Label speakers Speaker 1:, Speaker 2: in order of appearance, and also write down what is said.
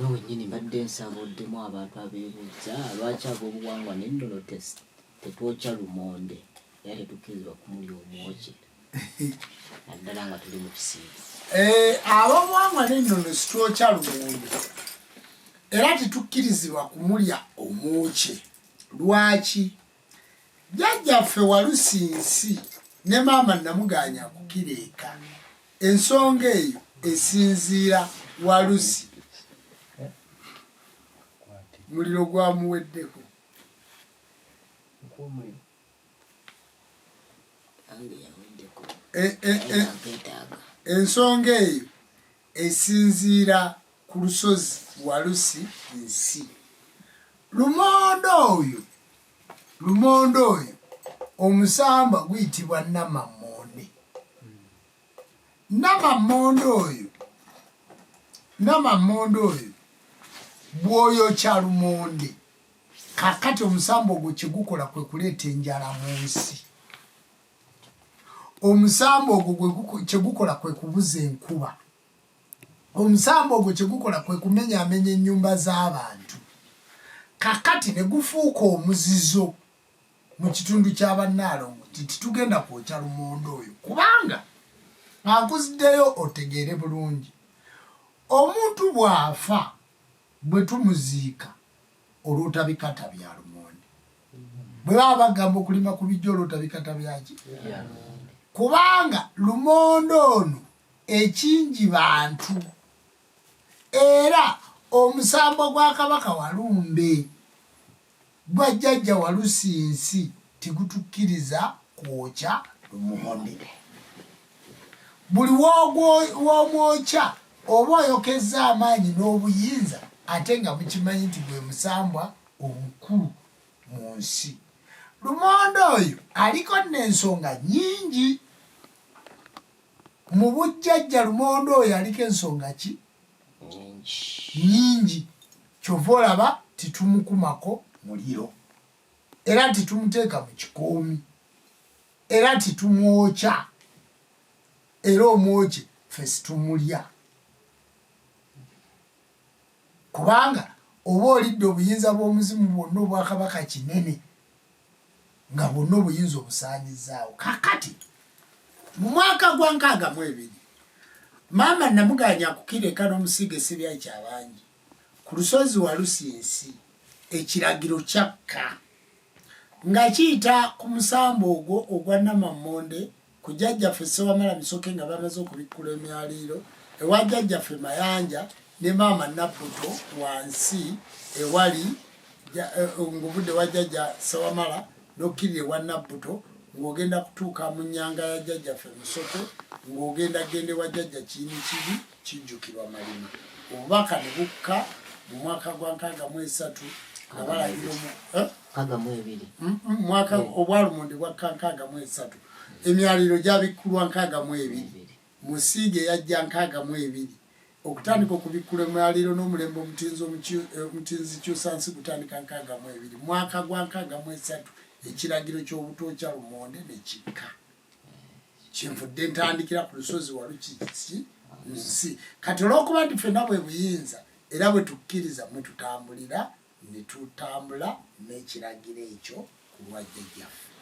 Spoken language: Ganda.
Speaker 1: wano nyini mbadde nsabuddemu abantu abeebuuza lwaki ab'obuwangwa n'ennono tetwokya lumonde era tetukkirizibwa kumulya omwokye naddala nga tuli mu kisiibo.
Speaker 2: Ab'obuwangwa n'ennono sitwokya lumonde era tetukkirizibwa kumulya omwokye. Lwaki? Jjajjaffe Walusinsi ne maama Namuganya akukireeka. Ensonga eyo esinziira Walusi muliro gwamuweddeko. Ensonga eyo esinziira ku lusozi Walusi nsi. Lumonde oyo omusamba guyitibwa Namammonde. Namammonde oyo bw'oyokya lumonde kakati omusamba ogwo kyegukola kwe kuleeta enjala mu nsi. Omusamba ogwo kyegukola kwe kubuza enkuba. Omusamba ogwo kyegukola kwe kumenyaamenya ennyumba z'abantu. Kakati ne gufuuka omuzizo mu kitundu ky'Abannaalongo nti titugenda kwokya lumonde oyo kubanga nkuziddeyo otegeere bulungi. Omuntu bw'afa bwe tumuziika olw'otabikata bya lumonde. Bwe baba bagamba okulima ku bijjo olw'otabikata byaki? Kubanga lumonde ono ekingi bantu era omusambo gwa Kabaka Walumbe gwa jjajja Walusinsi tigutukkiriza kwokya lumonde. Buli w'omwokya oba oyokeza amaanyi n'obuyinza ate nga mukimanyi nti gwe musambwa omukulu mu nsi. Lumonde oyo aliko n'ensonga nnyingi. Mu bujjajja lumonde oyo aliko ensonga ki? Nnyingi. Kyova olaba titumukumako muliro era titumuteeka mu kikoomi era titumwokya era omwokye ffe situmulya. Kubanga oba olidde obuyinza bw'omuzimu bwonna obwakabaka kinene nga bwonna obuyinza obusaanyizaawo. Kakati mu mwaka gwa 62 maama Namuganya akukireeka n'omusiige Ssebyaki Kyabangi ku lusozi Walusinsi ekiragiro kyakka nga kiyita ku musambo ogwo ogwa Namammonde ku jjajjaffe Ssewamala Misoke nga bamaze okubikkula emyaliiro ewa jjajjaffe Mayanja ne maama Nabbuto wansi ewali ng'obudde wa jjajja Ssewamala n'okkirira ewa Nabbuto ng'ogenda kutuuka mu nnyanga ya jjajjaffe Misoke ng'ogenda genda ewa jjajja Kiini Kibi kijjukirwa Malima. Obubaka ne bukka mu mwaka gwa 63 nga balagira mwaka obwalumonde bwa 63 emyaliro gyabikkulwa 62 Musiige yajja 62 okutandika okubikkula emyaliro n'omulembe omutinzi Kyusansi gutandika 62 mwaka gwa 63 ekiragiro ky'obutookya lumonde ne kikka. Kyenvudde ntandikira ku lusozi Walukinsi nsi. Kati olw'okuba nti ffenna bwe buyinza era bwe tukkiriza mwe tutambulira ne tutambula n'ekiragiro ekyo ku lwa jjajjaffe.